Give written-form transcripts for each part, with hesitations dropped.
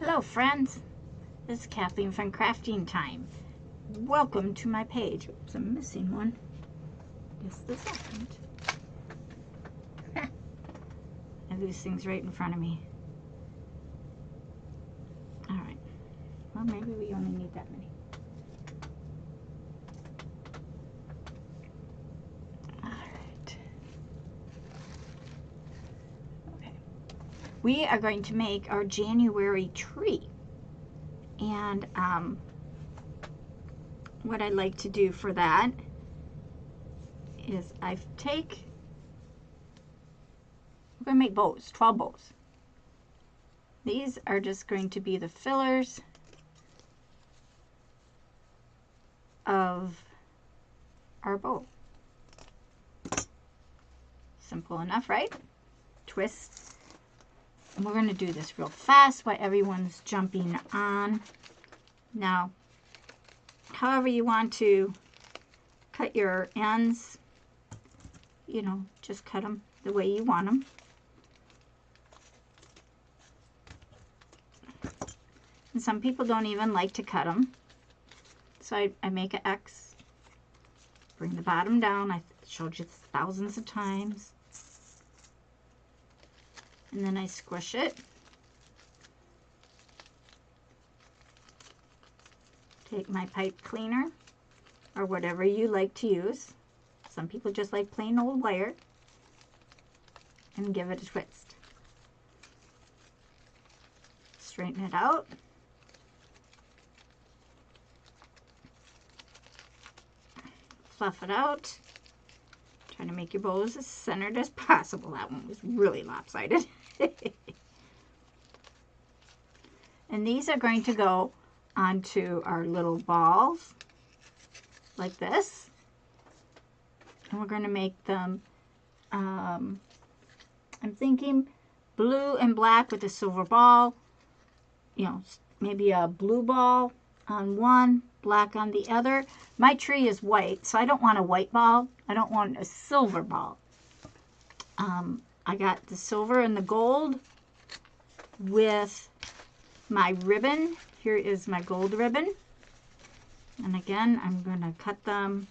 Hello friends, this is Kathleen from Crafting Time. Welcome to my page. Oops, I'm missing one. Just a second. I lose things right in front of me. Alright, well maybe we only need that many. Alright. Okay. We are going to make our January tree. And what I like to do for that is we're going to make bows, 12 bows. These are just going to be the fillers of our bow. Simple enough, right? Twist. And we're going to do this real fast while everyone's jumping on. Now, however you want to cut your ends, you know, just cut them the way you want them. And some people don't even like to cut them. So I make an X, bring the bottom down. I showed you thousands of times. And then I squish it. Take my pipe cleaner or whatever you like to use. Some people just like plain old wire. And give it a twist. Straighten it out. Fluff it out. Try to make your bows as centered as possible. That one was really lopsided. And these are going to go onto our little balls like this. And we're going to make them, I'm thinking blue and black with a silver ball. You know, maybe a blue ball on one, black on the other. My tree is white, so I don't want a white ball. I don't want a silver ball. I got the silver and the gold with my ribbon. Here is my gold ribbon. And again, I'm going to cut them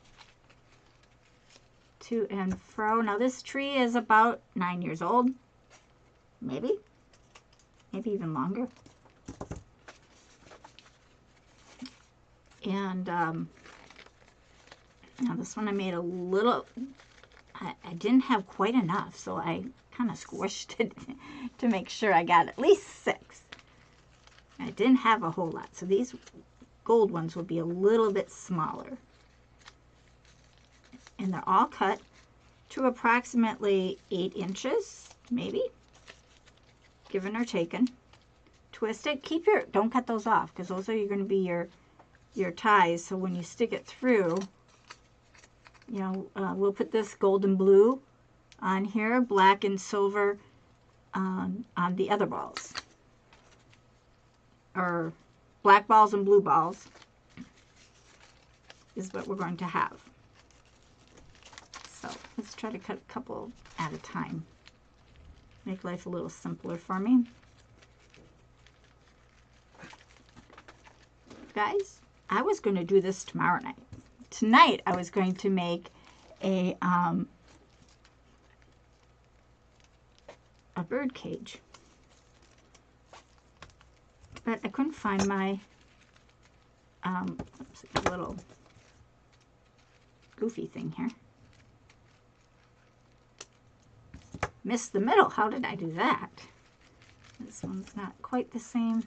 to and fro. Now this tree is about 9 years old. Maybe even longer. And now this one I made a little, I didn't have quite enough, so I kind of squished it to make sure I got at least 6. I didn't have a whole lot, so these gold ones will be a little bit smaller. And they're all cut to approximately 8 inches, maybe, given or taken. Twist it. Keep your, don't cut those off, because those are going to be your ties, so when you stick it through, you know, we'll put this gold and blue on here, black and silver on the other balls. Or black balls and blue balls is what we're going to have. So let's try to cut a couple at a time. Make life a little simpler for me. Guys, I was going to do this tomorrow night. Tonight I was going to make a bird cage. But I couldn't find my little goofy thing here. Missed the middle. How did I do that? This one's not quite the same.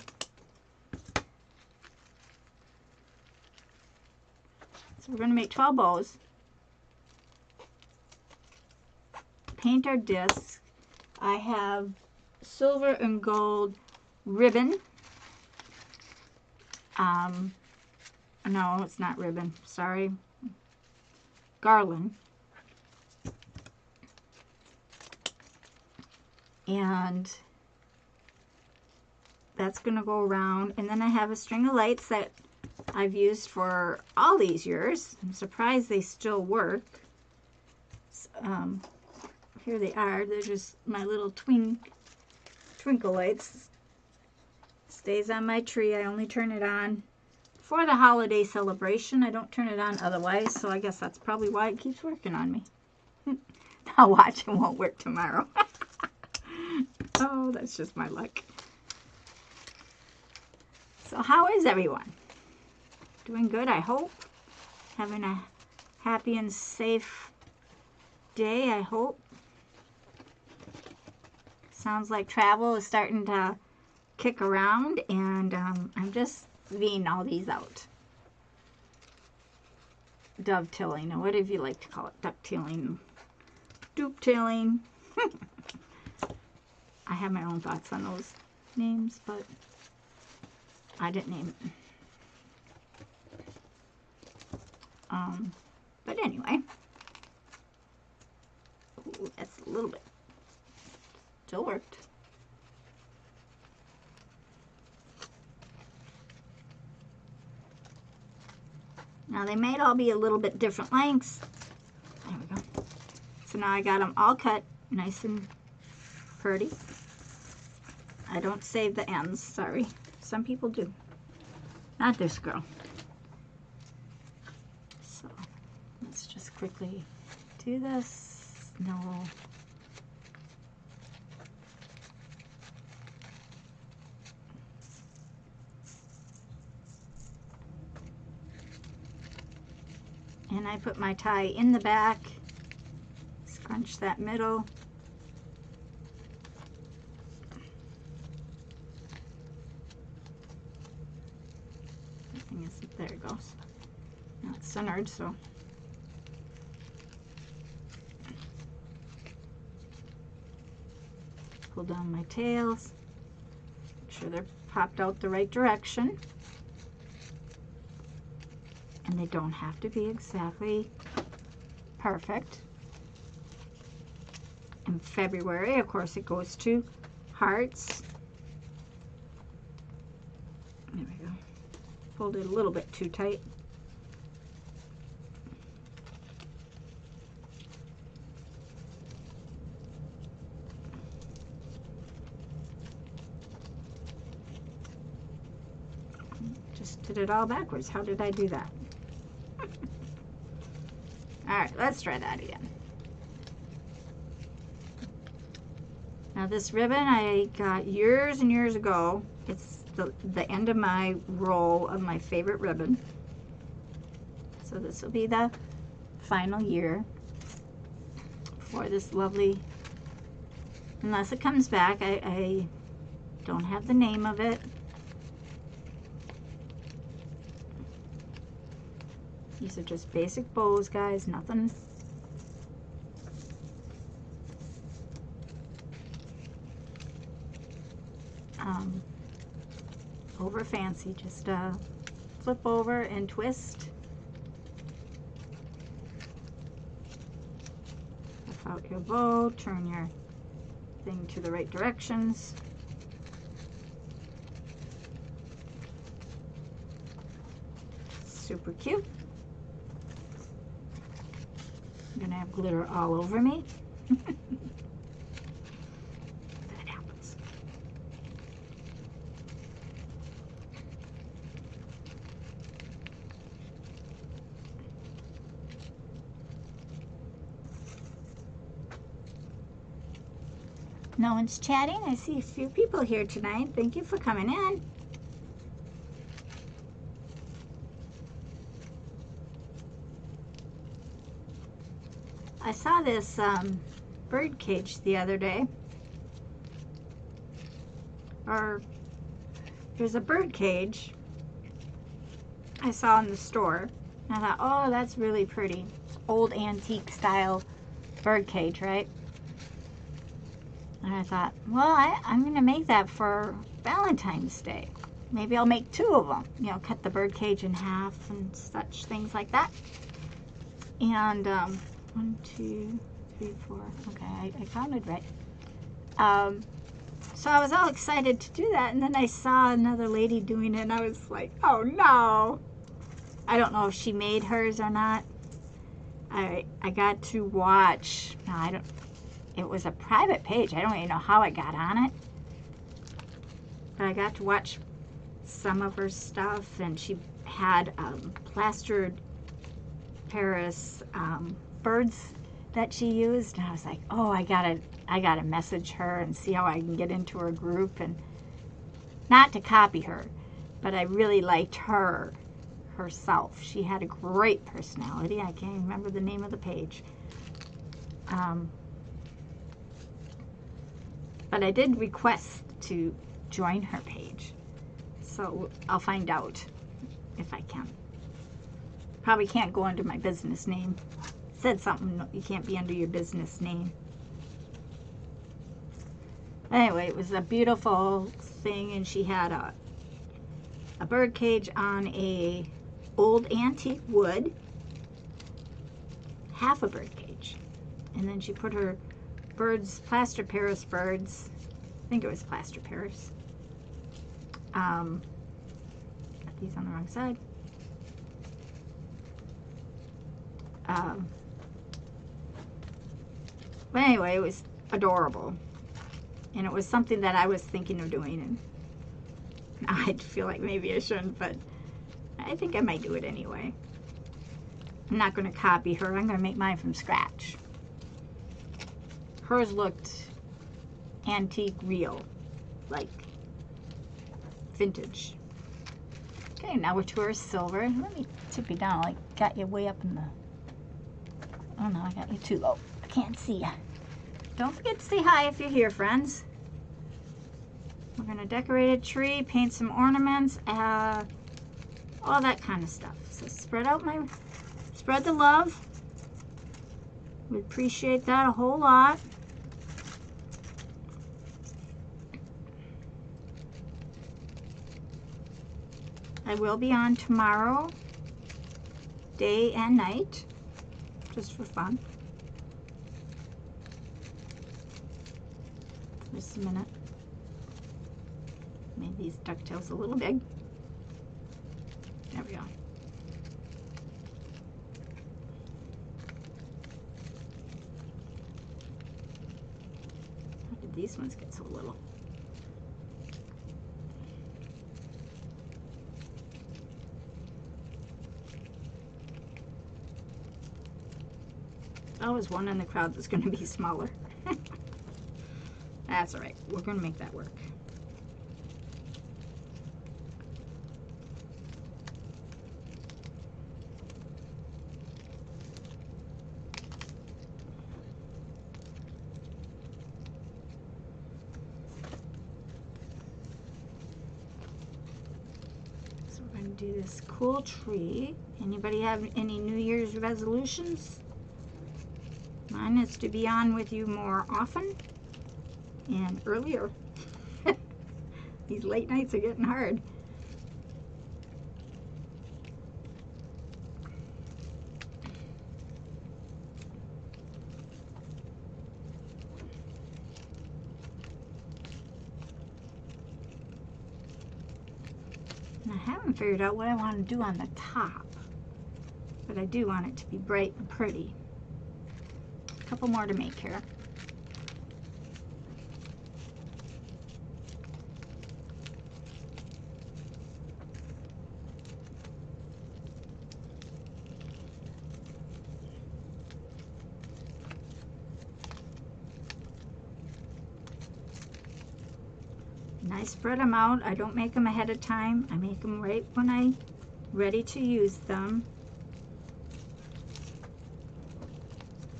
So we're going to make 12 bows. Paint our disc. I have silver and gold ribbon. No, it's not ribbon. Sorry. Garland. And that's going to go around. And then I have a string of lights that I've used for all these years. I'm surprised they still work. Here they are. They're just my little twinkle lights. Stays on my tree. I only turn it on for the holiday celebration. I don't turn it on otherwise, so I guess that's probably why it keeps working on me. Now watch, it won't work tomorrow. Oh, that's just my luck. So how is everyone? Doing good, I hope. Having a happy and safe day, I hope. Sounds like travel is starting to kick around, and I'm just V'ing all these out. Dovetailing, or whatever you like to call it. Ducktailing. Dooptailing. I have my own thoughts on those names, but I didn't name it. But anyway. Ooh, that's a little bit. Still worked. Now they might all be a little bit different lengths. There we go. So now I got them all cut nice and pretty. I don't save the ends, sorry. Some people do. Not this girl. So let's just quickly do this. No. And I put my tie in the back, scrunch that middle. There it goes. Now it's centered, so. Pull down my tails. Make sure they're popped out the right direction. And they don't have to be exactly perfect. In February, of course, it goes to hearts. There we go. Pulled it a little bit too tight. Just did it all backwards. How did I do that? Alright, let's try that again. Now this ribbon I got years and years ago. It's the end of my roll of my favorite ribbon. So this will be the final year for this lovely, unless it comes back. I don't have the name of it. These are just basic bows, guys, nothing over fancy. Just flip over and twist. Flip out your bow, turn your thing to the right directions. Super cute. I'm gonna have glitter all over me. That happens. No one's chatting. I see a few people here tonight. Thank you for coming in. I saw this bird cage the other day. Or there's a bird cage I saw in the store. And I thought, oh, that's really pretty. It's old antique style bird cage, right? And I thought, well, I'm going to make that for Valentine's Day. Maybe I'll make 2 of them. You know, cut the bird cage in half and such things like that. And 1, 2, 3, 4. Okay, I counted right. So I was all excited to do that, and then I saw another lady doing it, and I was like, oh no. I don't know if she made hers or not. I got to watch. No, I don't. It was a private page. I don't even know how I got on it. But I got to watch some of her stuff, and she had plastered Paris birds that she used, and I was like, oh, I gotta message her and see how I can get into her group, and not to copy her, but I really liked her herself. She had a great personality. I can't remember the name of the page. But I did request to join her page, so I'll find out if I can. Probably can't go under my business name. It said something, you can't be under your business name. Anyway, it was a beautiful thing, and she had a bird cage on a old antique wood, half a bird cage, and then she put her birds, plaster Paris birds, I think it was plaster Paris. Got these on the wrong side. But anyway, it was adorable, and it was something that I was thinking of doing, and I feel like maybe I shouldn't, but I think I might do it anyway. I'm not going to copy her. I'm going to make mine from scratch. Hers looked antique real, like vintage. Okay, now we're to our silver. Let me tip you down. I got you way up in the... Oh no, I got you too low. I can't see you. Don't forget to say hi if you're here, friends. We're going to decorate a tree, paint some ornaments, all that kind of stuff. So spread the love. We appreciate that a whole lot. I will be on tomorrow, day and night, just for fun. Just a minute. Made these ducktails a little big. There we go. How did these ones get so little? Always one in the crowd that's going to be smaller. That's all right. We're going to make that work. So we're going to do this cool tree. Anybody have any New Year's resolutions? Mine is to be on with you more often and earlier. These late nights are getting hard. And I haven't figured out what I want to do on the top, but I do want it to be bright and pretty. A couple more to make here. And I spread them out. I don't make them ahead of time. I make them right when I'm ready to use them.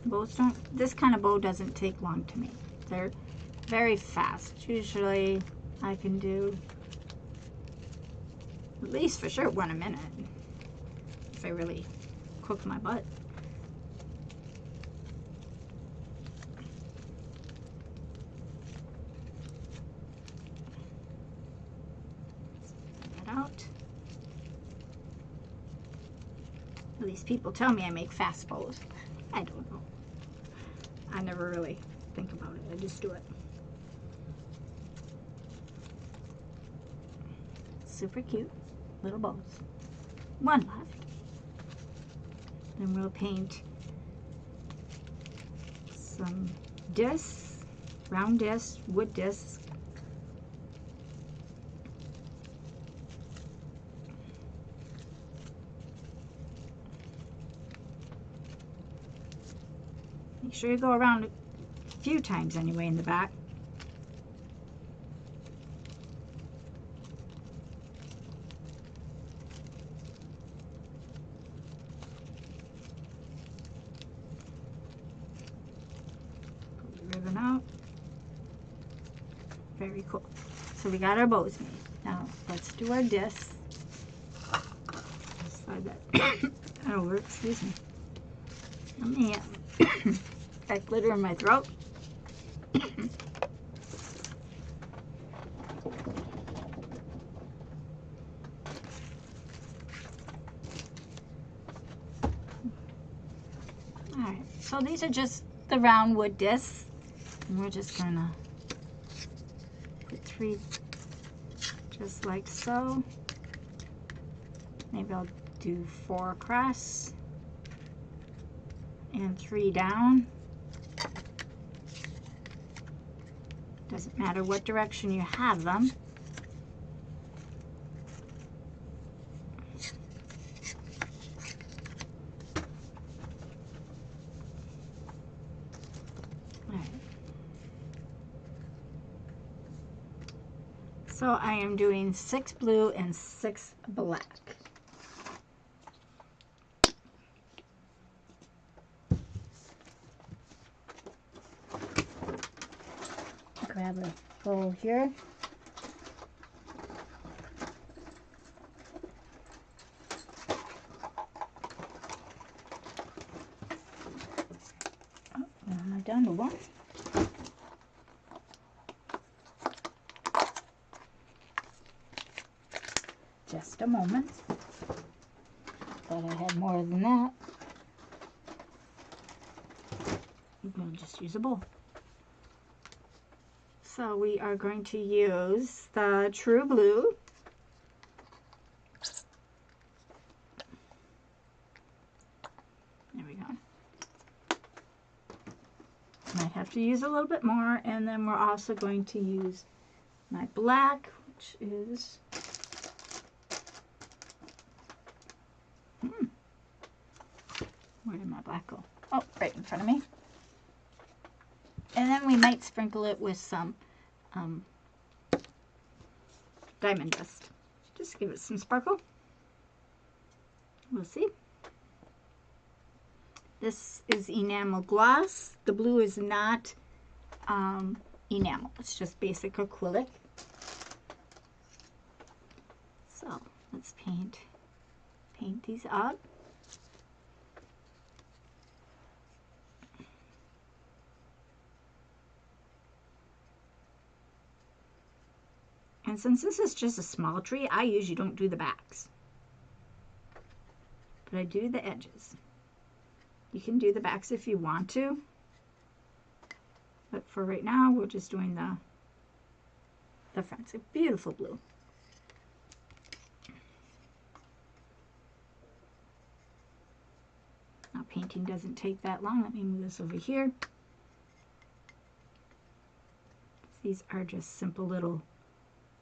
Bows don't, this kind of bow doesn't take long to make. They're very fast. Usually I can do at least for sure 1 a minute if I really cook my butt. Spread that out. At least people tell me I make fast bows. I don't know. I never really think about it. I just do it. Super cute little bows. One left. Then we'll paint some discs, round discs, wood discs. Make sure you go around a few times anyway in the back. Pull the ribbon out. Very cool. So we got our bows made. Now let's do our discs. Slide that over, excuse me. Let me got glitter in my throat. Alright, so these are just the round wood discs. And we're just gonna put 3 just like so. Maybe I'll do 4 across and 3 down. Doesn't matter what direction you have them. So I am doing 6 blue and 6 black. Grab a bowl here. Oh, am I done with one? Just a moment. Thought I had more than that. I'm going to just use a bowl. So we are going to use the True Blue. There we go. Might have to use a little bit more, and then we're also going to use my black, which is where did my black go? Oh, right in front of me. And then we might sprinkle it with some diamond dust. Just to give it some sparkle. We'll see. This is enamel gloss. The blue is not enamel. It's just basic acrylic. So let's paint these up. And since this is just a small tree, I usually don't do the backs. But I do the edges. You can do the backs if you want to. But for right now, we're just doing the fronts. A beautiful blue. Now painting doesn't take that long. Let me move this over here. These are just simple little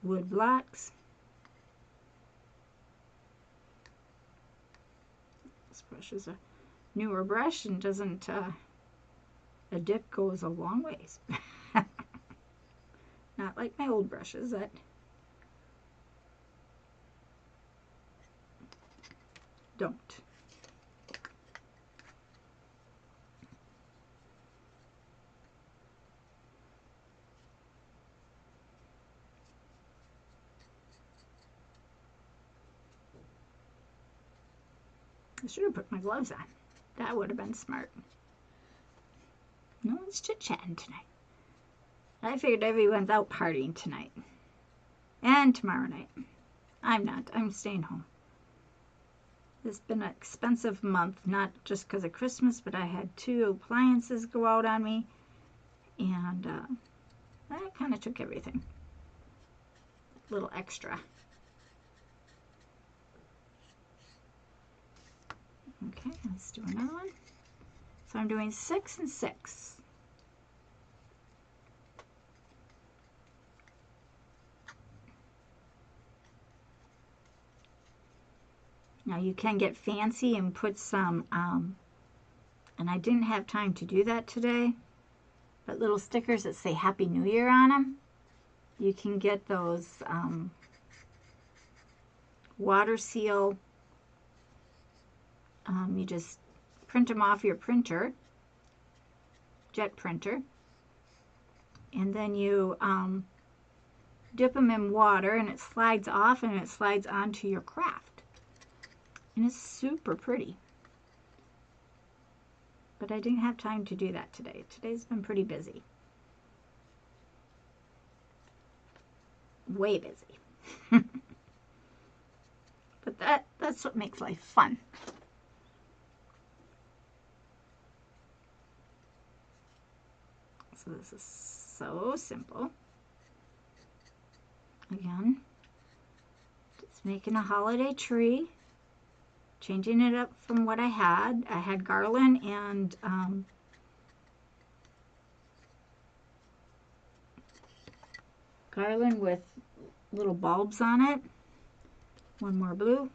wood blocks. This brush is a newer brush and doesn't, a dip goes a long ways. Not like my old brushes that don't. I should have put my gloves on. That would have been smart. No one's chit-chatting tonight. I figured everyone's out partying tonight. And tomorrow night. I'm not. I'm staying home. It's been an expensive month, not just because of Christmas, but I had 2 appliances go out on me. And that kind of took everything. A little extra. Okay, let's do another one. So I'm doing 6 and 6. Now you can get fancy and put some And I didn't have time to do that today, but little stickers that say Happy New Year on them, you can get those water seal. You just print them off your printer, jet printer, and then you dip them in water and it slides off and it slides onto your craft. And it's super pretty. But I didn't have time to do that today. Today's been pretty busy. Way busy. But that's what makes life fun. So this is so simple. Again, just making a holiday tree, changing it up from what I had. I had garland and garland with little bulbs on it. One more blue.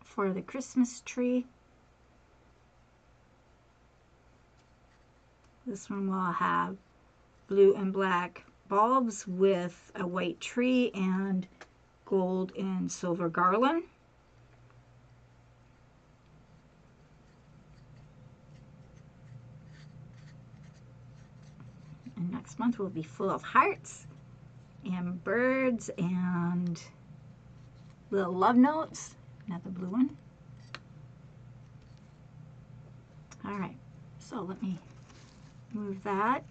For the Christmas tree. This one will have blue and black bulbs with a white tree and gold and silver garland. And next month will be full of hearts and birds and little love notes. Another blue one. All right, so let me move that.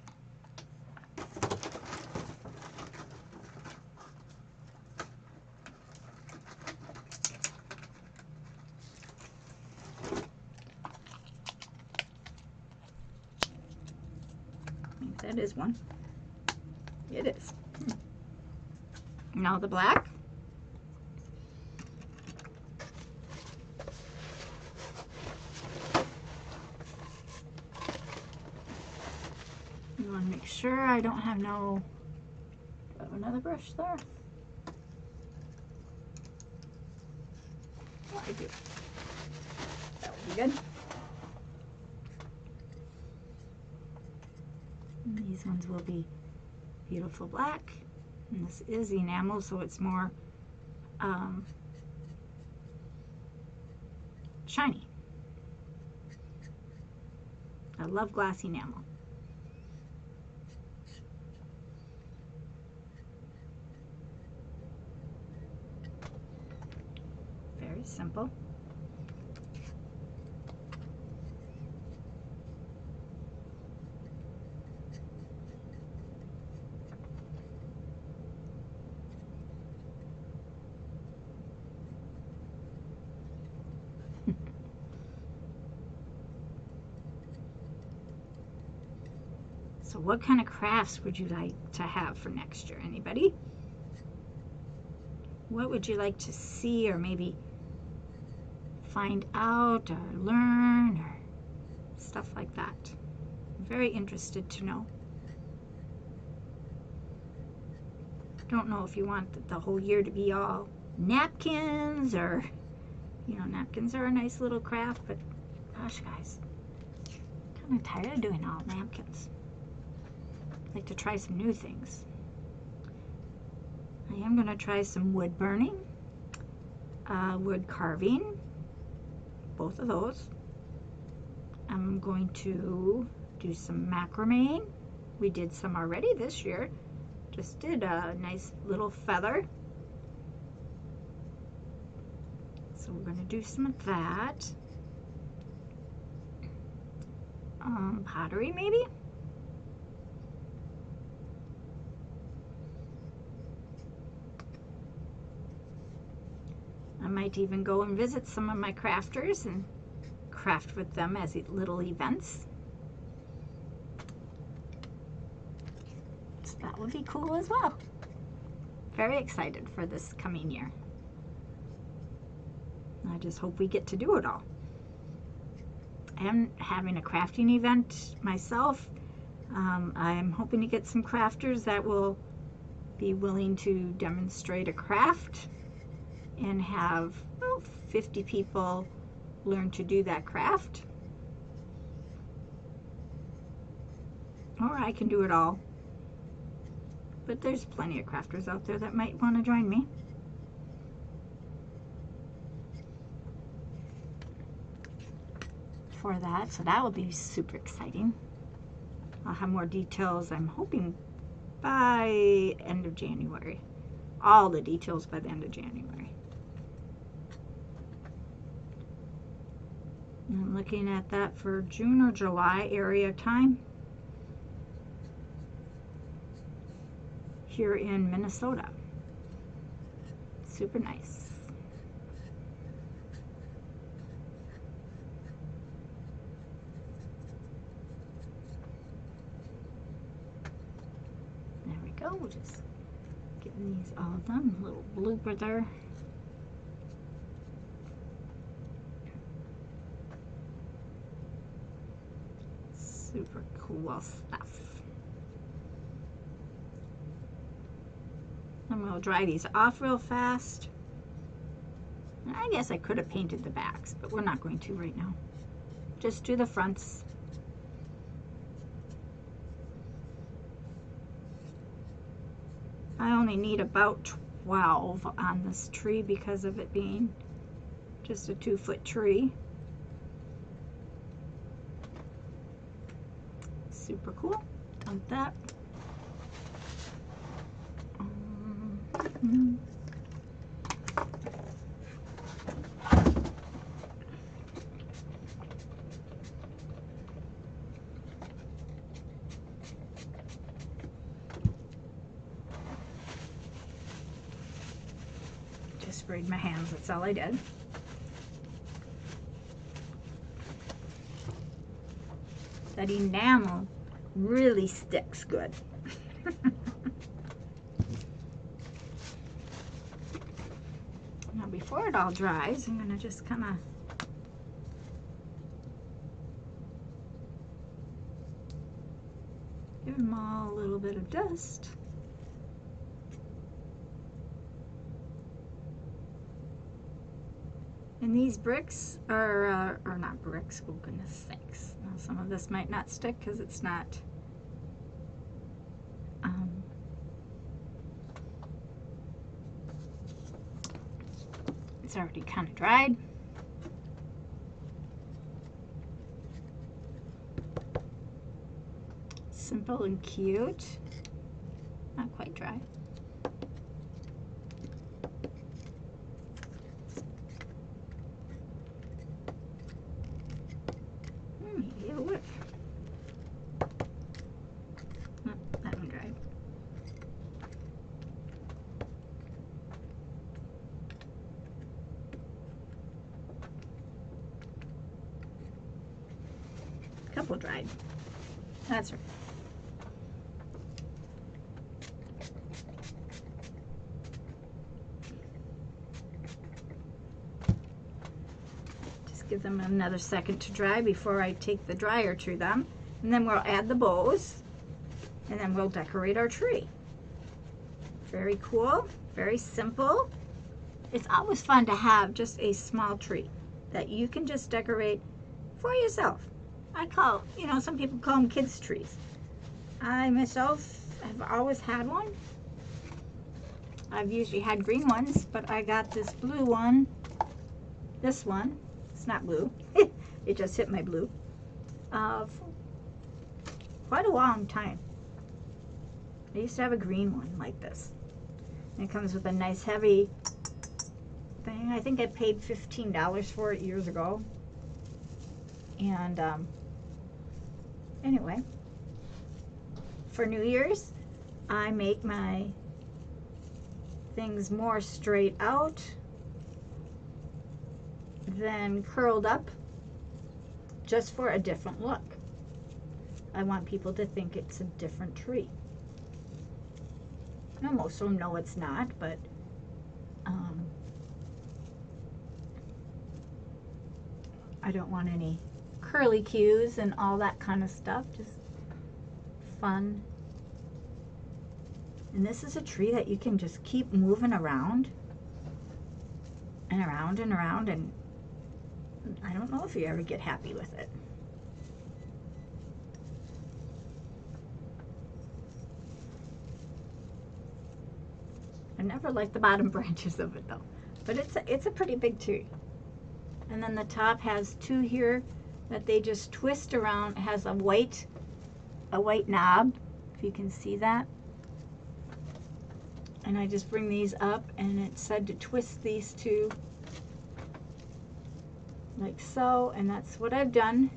I think that is one. It is. Now the black. You want to make sure I don't have no. Do I have another brush there? Oh, I do. That would be good. And these ones will be beautiful black. And this is enamel, so it's more shiny. I love glass enamel. Very simple. So what kind of crafts would you like to have for next year? Anybody? What would you like to see or maybe find out or learn or stuff like that? I'm very interested to know. Don't know if you want the whole year to be all napkins or, you know, napkins are a nice little craft, but gosh, guys, I'm kind of tired of doing all napkins. I'd like to try some new things. I am going to try some wood burning, wood carving, both of those. I'm going to do some macrame. We did some already this year. Just did a nice little feather. So we're going to do some of that. Pottery maybe? I might even go and visit some of my crafters and craft with them as little events. So that would be cool as well. Very excited for this coming year. I just hope we get to do it all. I am having a crafting event myself. I'm hoping to get some crafters that will be willing to demonstrate a craft and have 50 people learn to do that craft. Or I can do it all. But there's plenty of crafters out there that might want to join me. For that, so that will be super exciting. I'll have more details, I'm hoping, by end of January. All the details by the end of January. I'm looking at that for June or July area time here in Minnesota. Super nice. There we go. We'll just getting these all done. A little blooper there. Super cool stuff. I'm going to dry these off real fast. I guess I could have painted the backs, but we're not going to right now. Just do the fronts. I only need about 12 on this tree because of it being just a 2-foot tree. Super cool. Dump that. Just sprayed my hands, that's all I did. That enamel really sticks good. Now before it all dries, I'm going to just kind of give them all a little bit of dust. And these bricks are not bricks, oh goodness sakes. Now some of this might not stick because it's not it's already kind of dried. Simple and cute. Not quite dry. Maybe it'll work. Oh, that one dried. Couple dried. That's right. Just give them another second to dry before I take the dryer to them. And then we'll add the bows. And then we'll decorate our tree. Very cool. Very simple. It's always fun to have just a small tree that you can just decorate for yourself. I call, you know, some people call them kids' trees. I myself have always had one. I've usually had green ones, but I got this blue one. This one, it's not blue. It just hit my blue. For quite a long time. I used to have a green one like this. And it comes with a nice heavy thing. I think I paid $15 for it years ago. And anyway, for New Year's, I make my things more straight out than curled up, just for a different look. I want people to think it's a different tree. Now, most of them know it's not, but I don't want any curly cues and all that kind of stuff. Just fun. And this is a tree that you can just keep moving around. and around and around, and I don't know if you ever get happy with it. I never liked the bottom branches of it though, but it's a pretty big tree. And then the top has two here that they just twist around. It has a white knob, if you can see that. And I just bring these up, and it said to twist these two like so, and that's what I've done.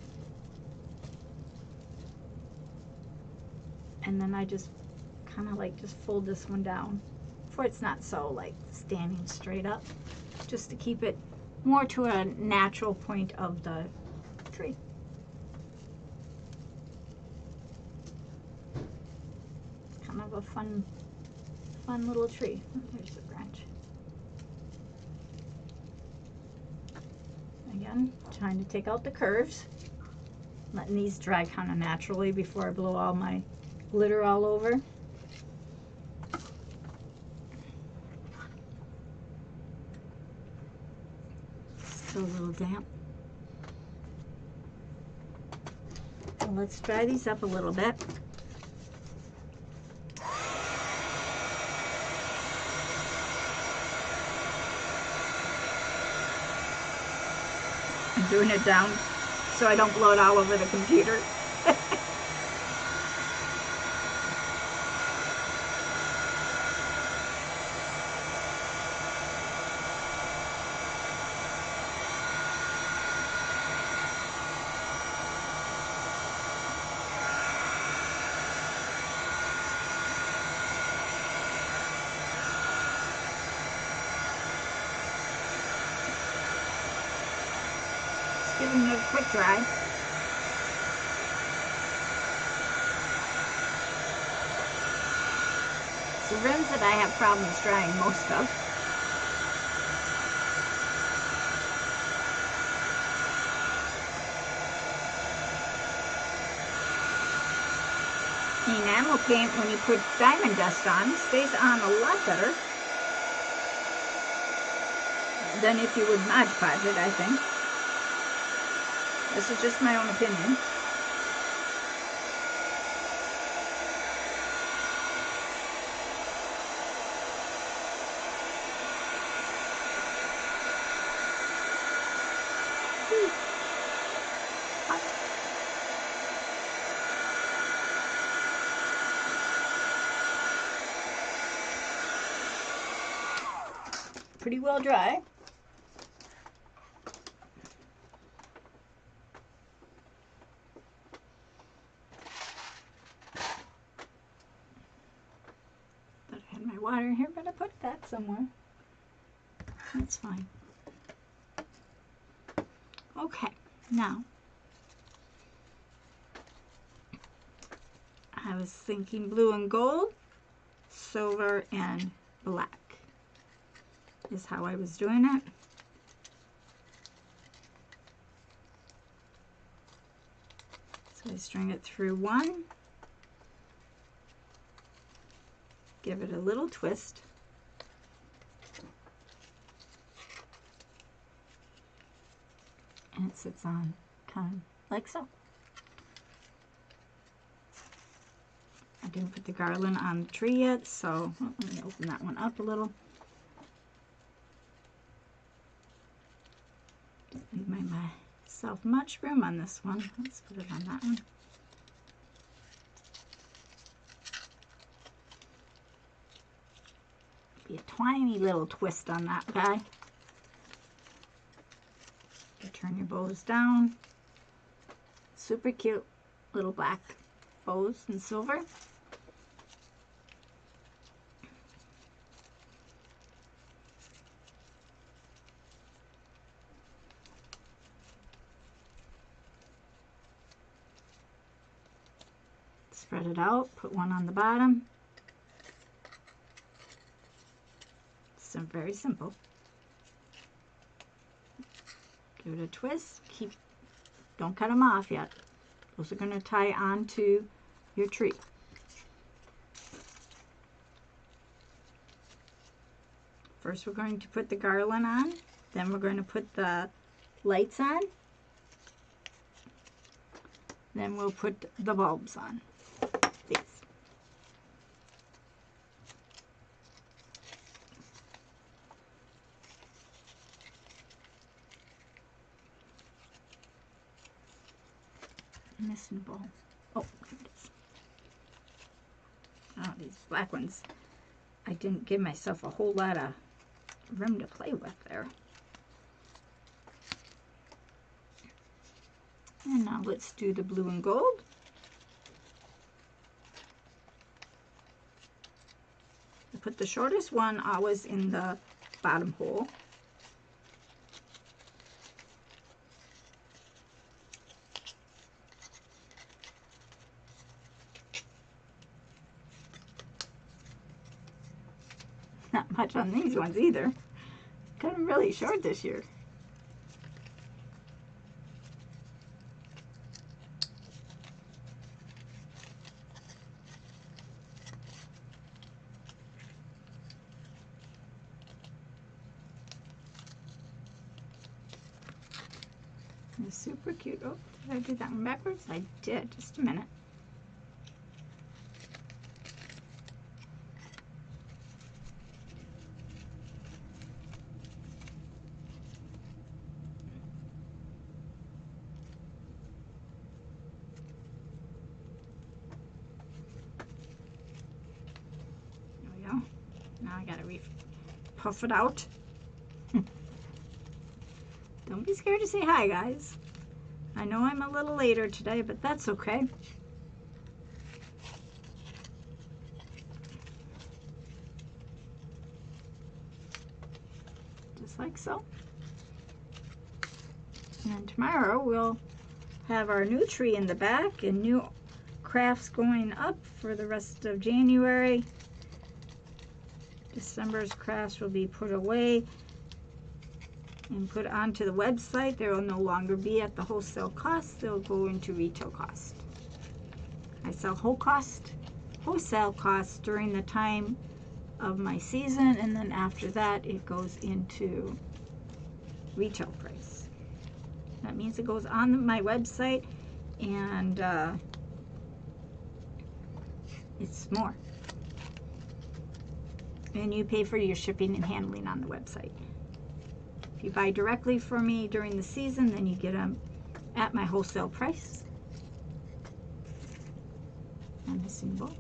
And then I just kind of like just fold this one down, for it's not so like standing straight up, just to keep it more to a natural point of the tree. It's kind of a fun little tree. Oh, there's the branch. Again, trying to take out the curves, letting these dry kind of naturally before I blow all my glitter all over. Still a little damp. Well, let's dry these up a little bit. I'm doing it down so I don't blow it all over the computer. Giving it a quick dry. It's the rims that I have problems drying most of. The enamel paint, when you put diamond dust on, stays on a lot better than if you would Mod Podge it, I think. This is just my own opinion. Pretty well dry. Water here, but I put that somewhere. That's fine. Okay, now I was thinking blue and gold, silver and black is how I was doing it. So I string it through one. Give it a little twist. And it sits on kind of like so. I didn't put the garland on the tree yet, so let me open that one up a little. Didn't leave myself much room on this one. Let's put it on that one. A tiny little twist on that guy. You turn your bows down. Super cute little black bows in silver. Spread it out, put one on the bottom. So very simple. Give it a twist. Don't cut them off yet. Those are going to tie onto your tree. First we're going to put the garland on. Then we're going to put the lights on. Then we'll put the bulbs on. These. I'm missing the bulb. Oh, here it is. Oh, these black ones. I didn't give myself a whole lot of room to play with there. And now let's do the blue and gold. I put the shortest one always in the bottom hole. Not much on these ones either. Kind of really short this year. It's super cute. Oh, did I do that one backwards? I did. Just a minute. Now I gotta puff it out. Don't be scared to say hi, guys. I know I'm a little later today, but that's okay. Just like so. And tomorrow we'll have our new tree in the back and new crafts going up for the rest of January. December's crafts will be put away and put onto the website. They will no longer be at the wholesale cost. They'll go into retail cost. I sell wholesale cost during the time of my season, and then after that it goes into retail price. That means it goes on my website and it's more. And you pay for your shipping and handling on the website. If you buy directly from me during the season, then you get them at my wholesale price. I'm missing the ball.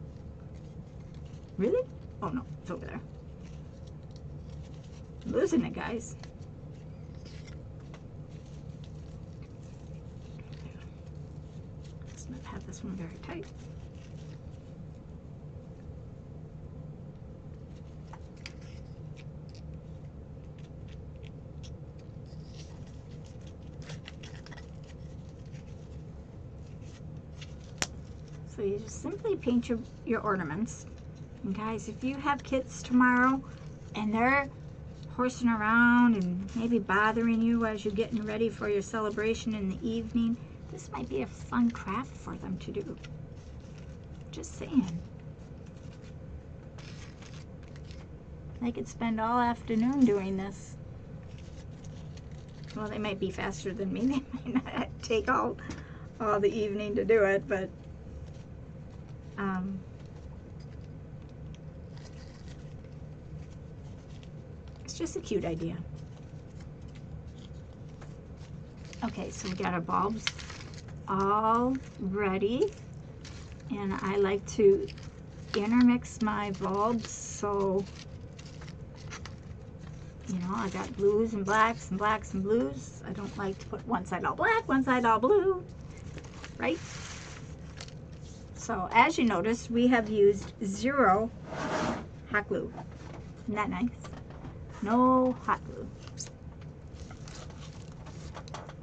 Really? Oh no, it's over there. I'm losing it, guys. Let's not have this one very tight. So you just simply paint your ornaments. And guys, if you have kids tomorrow and they're horsing around and maybe bothering you as you're getting ready for your celebration in the evening, this might be a fun craft for them to do. Just saying. They could spend all afternoon doing this. Well, they might be faster than me. They might not take all the evening to do it, but it's just a cute idea. Okay, so we got our bulbs all ready, and I like to intermix my bulbs, so you know, I got blues and blacks and blacks and blues. I don't like to put one side all black, one side all blue, right? So as you notice, we have used 0 hot glue. Isn't that nice? No hot glue.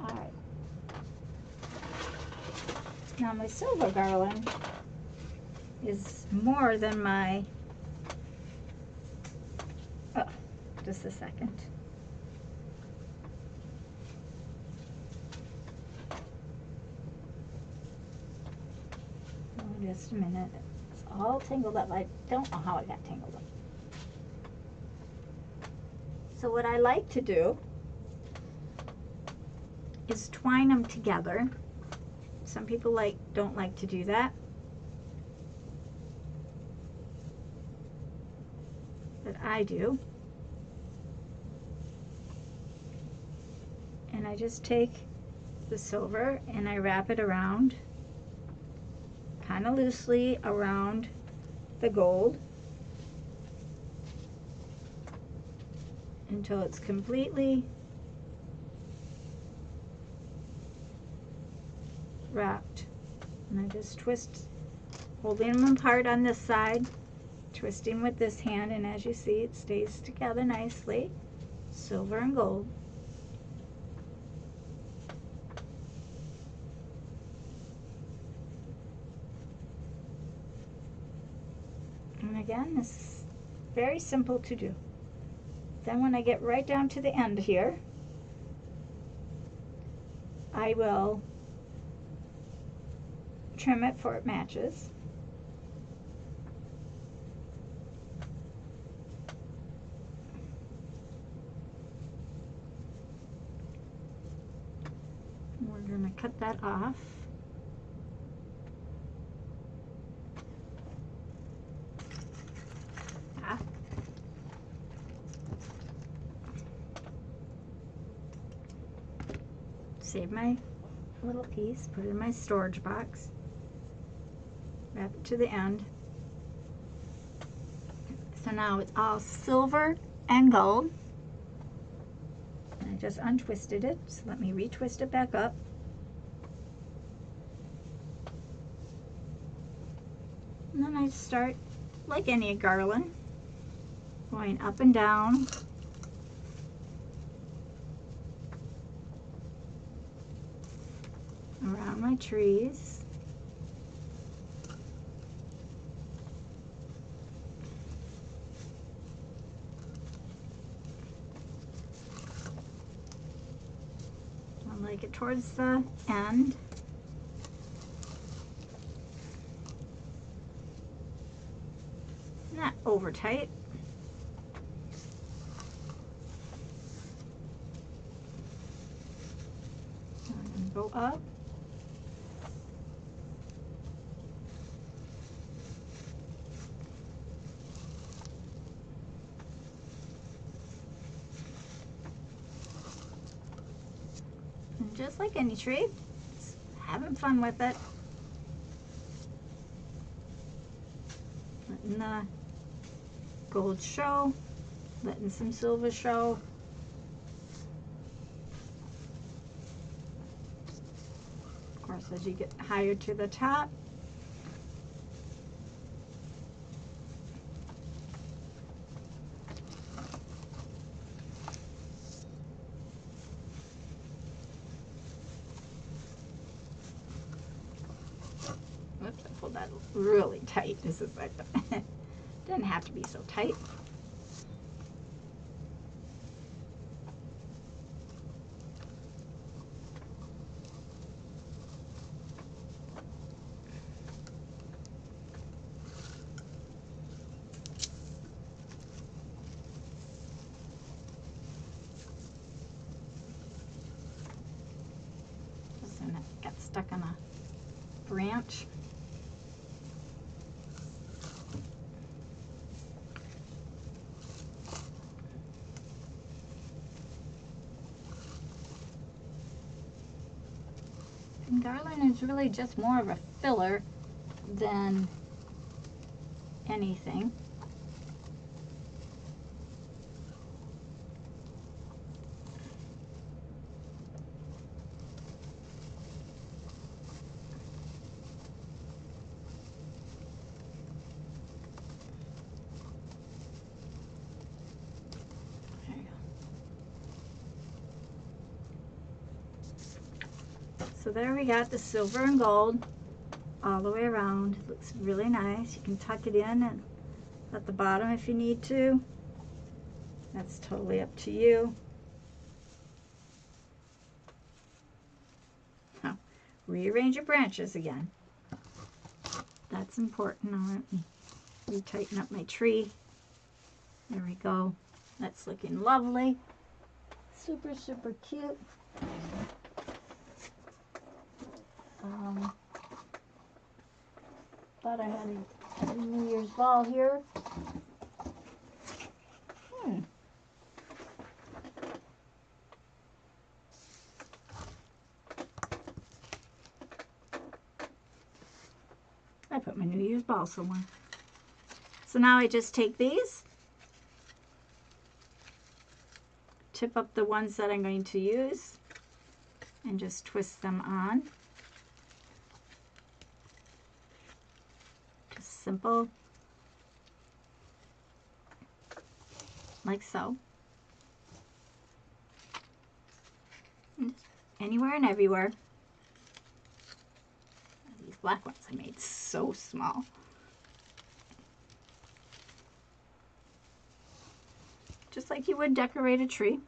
All right. Now my silver garland is more than my, oh, just a second. Just a minute. It's all tangled up. I don't know how it got tangled up. So what I like to do is twine them together. Some people don't like to do that, but I do. And I just take the silver and I wrap it around, kind of loosely around the gold, until it's completely wrapped. And I just twist, holding them apart on this side, twisting with this hand, and as you see, it stays together nicely, silver and gold. And again, this is very simple to do. Then when I get right down to the end here, I will trim it for it matches. We're going to cut that off. Save my little piece, put it in my storage box, wrap it to the end. So now it's all silver and gold. And I just untwisted it, so let me retwist it back up. And then I start, like any garland, going up and down. Around my trees. I like it towards the end. Not over tight. I'm going to go up. Just like any tree, just having fun with it. Letting the gold show, letting some silver show. Of course, as you get higher to the top, that really tight. This is like, didn't have to be so tight. Just got stuck on a branch. And garland is really just more of a filler than anything. There you go. So there we got the silver and gold all the way around. It looks really nice. You can tuck it in and at the bottom if you need to. That's totally up to you. Now, rearrange your branches again. That's important. Now let me retighten up my tree. There we go. That's looking lovely. Super, super cute. thought I had a New Year's ball here. I put my New Year's ball somewhere. So now I just take these, tip up the ones that I'm going to use, and just twist them on. Just simple, like so. And anywhere and everywhere. These black ones I made so small. Just like you would decorate a tree.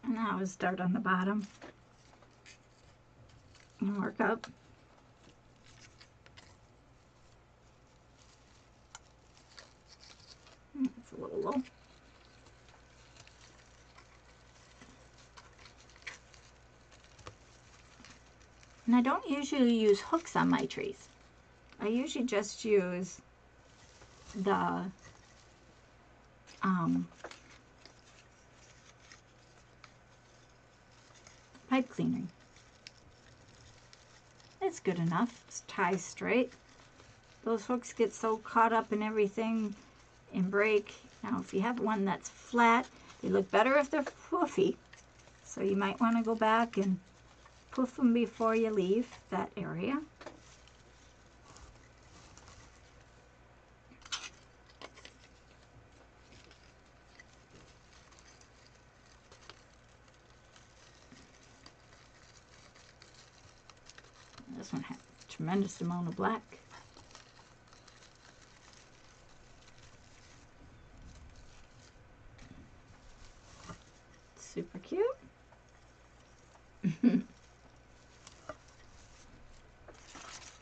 And now I start on the bottom and work up. It's a little low. And I don't usually use hooks on my trees. I usually just use the pipe cleaner. It's good enough. It's ties straight. Those hooks get so caught up in everything and break. Now if you have one that's flat, they look better if they're poofy. So you might want to go back and poof them before you leave that area. This one has a tremendous amount of black. Super cute.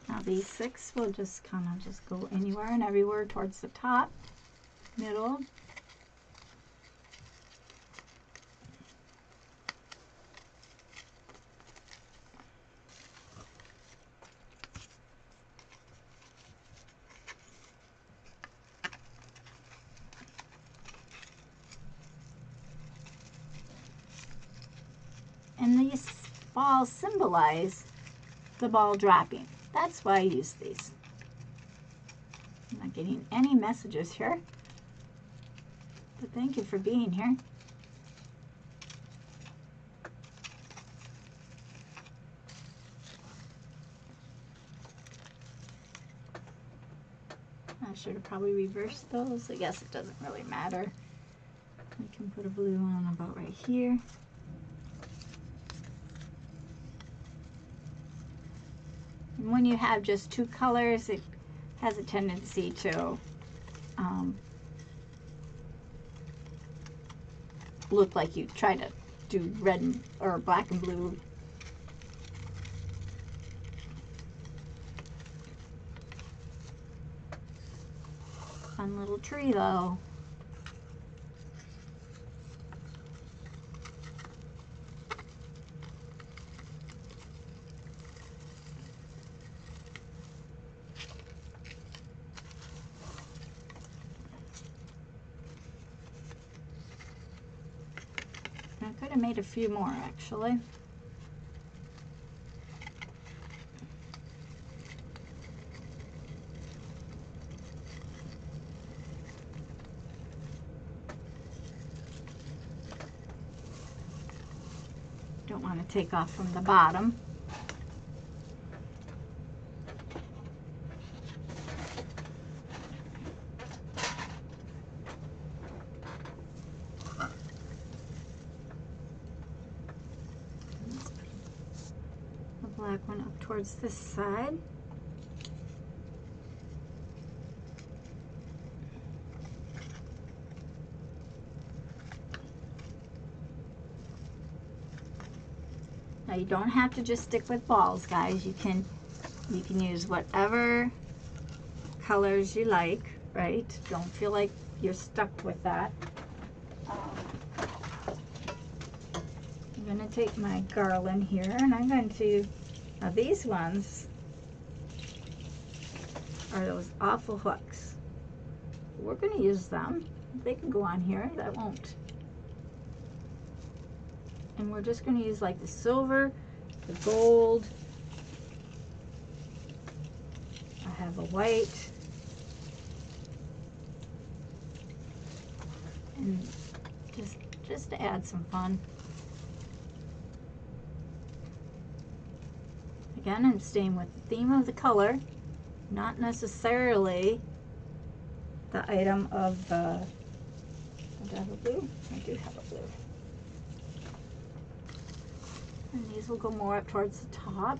Now these 6 will just kind of just go anywhere and everywhere towards the top, middle. And these balls symbolize the ball dropping. That's why I use these. I'm not getting any messages here, but thank you for being here. I should have probably reversed those. I guess it doesn't really matter. I can put a blue one about right here. And when you have just 2 colors, it has a tendency to look like you try to do red and, or black and blue. Fun little tree though. I could have made a few more actually. Don't want to take off from the bottom. Black one up towards this side. Now you don't have to just stick with balls, guys. You can use whatever colors you like. right? Don't feel like you're stuck with that. I'm going to take my garland here, and I'm going to, now these ones are those awful hooks. We're going to use them. They can go on here, that won't. And we're just going to use like the silver, the gold. I have a white. And just to add some fun. Again, I'm staying with the theme of the color, not necessarily the item of the, do I have a blue? I do have a blue. And these will go more up towards the top.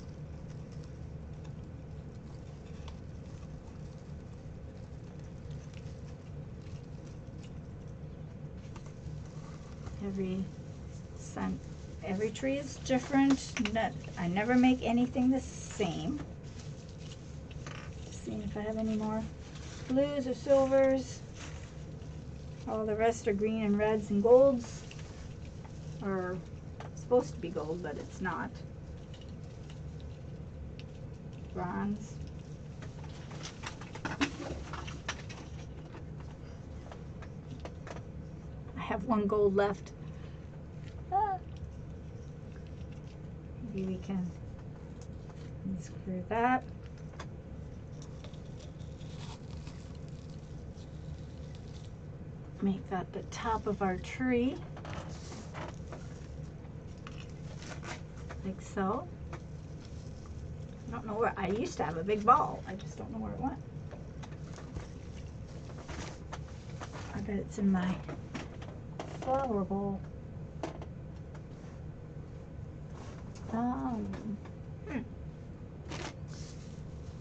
Every tree is different. I never make anything the same. Just seeing if I have any more blues or silvers. All the rest are green and reds and golds. Or supposed to be gold, but it's not. Bronze. I have one gold left. Maybe we can unscrew that. Make that the top of our tree. Like so. I don't know where, I used to have a big ball. I just don't know where it went. I bet it's in my flower bowl.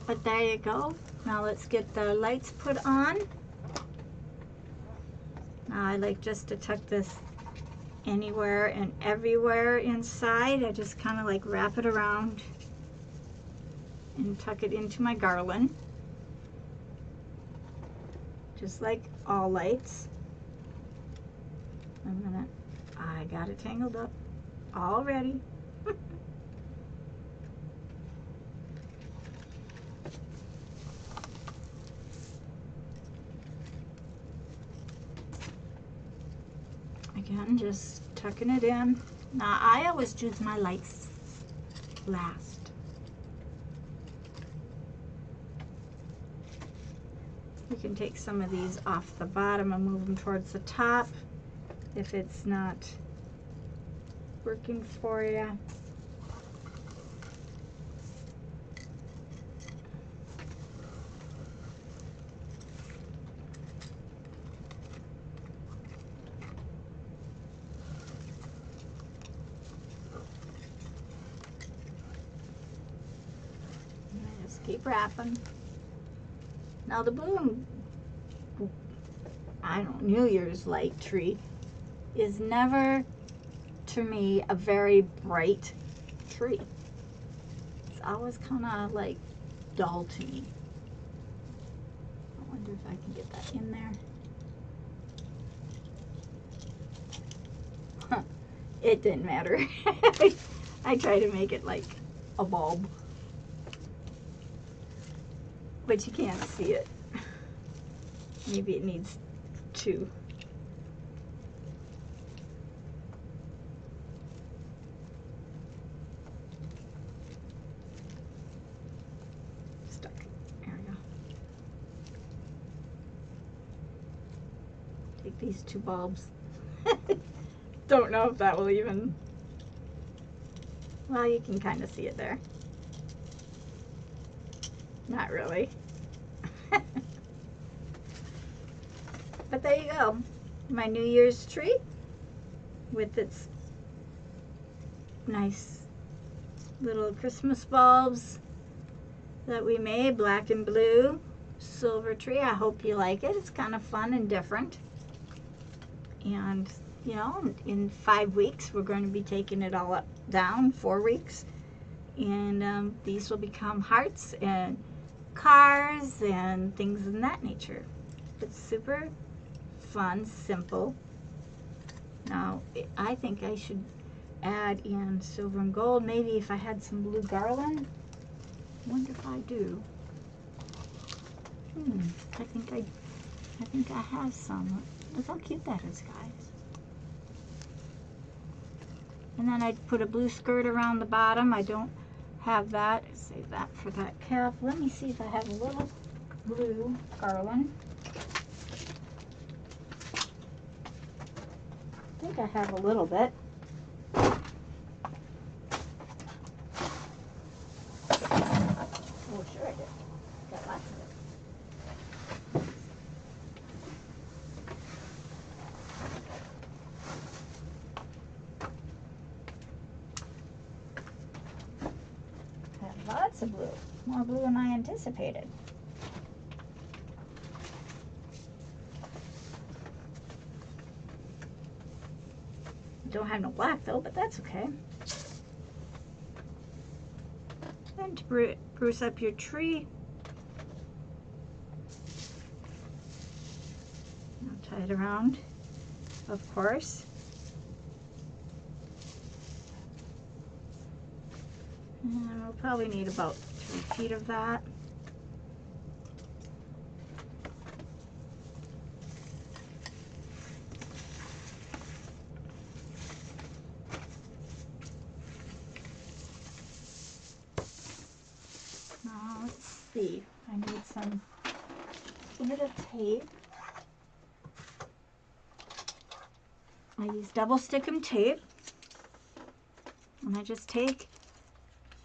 But there you go. Now let's get the lights put on. Now I like just to tuck this anywhere and everywhere inside. I just kind of like wrap it around and tuck it into my garland. Just like all lights. I got it tangled up already. Again, just tucking it in. Now I always choose my lights last. You can take some of these off the bottom and move them towards the top if it's not working for you. Keep wrapping. Now the balloon, I don't know, New Year's light tree is never, to me, a very bright tree. It's always kind of like dull to me. I wonder if I can get that in there. Huh. It didn't matter. I try to make it like a bulb. But you can't see it. Maybe it needs two. Stuck. There we go. Take these two bulbs. Don't know if that will even... Well, you can kind of see it there. Not really. But there you go. My New Year's tree with its nice little Christmas bulbs that we made, black and blue, silver tree. I hope you like it. It's kind of fun and different. And, you know, in 5 weeks, we're going to be taking it all up, down, 4 weeks. And these will become hearts and cars and things in that nature. It's super fun, simple. Now, I think I should add in silver and gold. Maybe if I had some blue garland. I wonder if I do. I think I have some. Look how cute that is, guys. And then I'd put a blue skirt around the bottom. I don't have that. Save that for that cap. Let me see if I have a little blue garland. I think I have a little bit. Oh, sure I did. Got lots of it. I have lots of blue. More blue than I anticipated. Don't have no black though, but that's okay. And to spruce up your tree, I'll tie it around, of course. And we'll probably need about 3 feet of that. Let's see, I need a bit of tape. I use double stickum tape, and I just take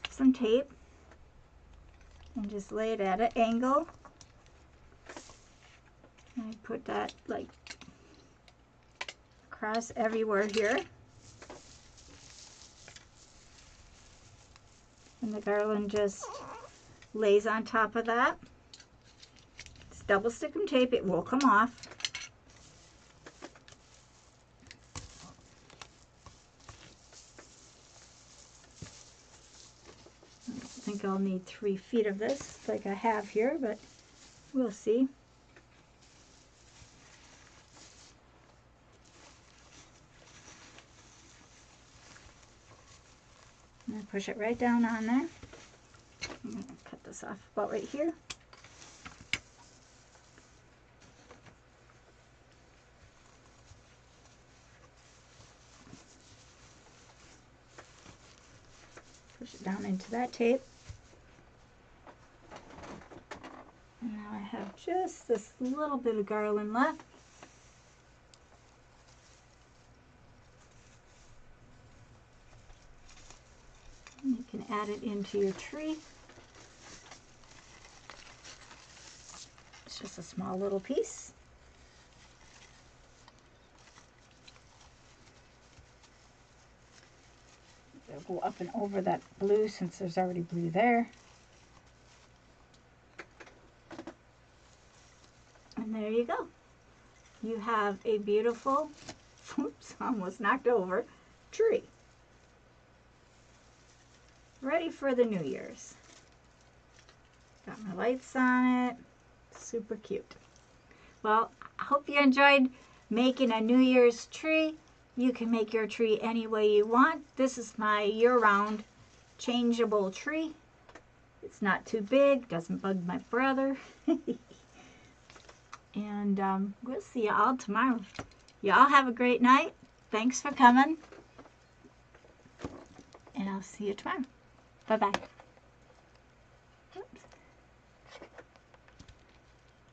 some tape and just lay it at an angle. And I put that like across everywhere here. And the garland just lays on top of that. It's double stickum tape, it will come off. I don't think I'll need 3 feet of this like I have here, but we'll see. And I push it right down on there. I'm going to cut this off about right here. Push it down into that tape. And now I have just this little bit of garland left. And you can add it into your tree. It's just a small little piece. It'll go up and over that blue since there's already blue there. And there you go. You have a beautiful, oops, almost knocked over, tree. Ready for the New Year's. Got my lights on it. Super cute. Well, I hope you enjoyed making a New Year's tree. You can make your tree any way you want. This is my year-round changeable tree. It's not too big, doesn't bug my brother. And we'll see you all tomorrow. Y'all have a great night. Thanks for coming. And I'll see you tomorrow. Bye-bye.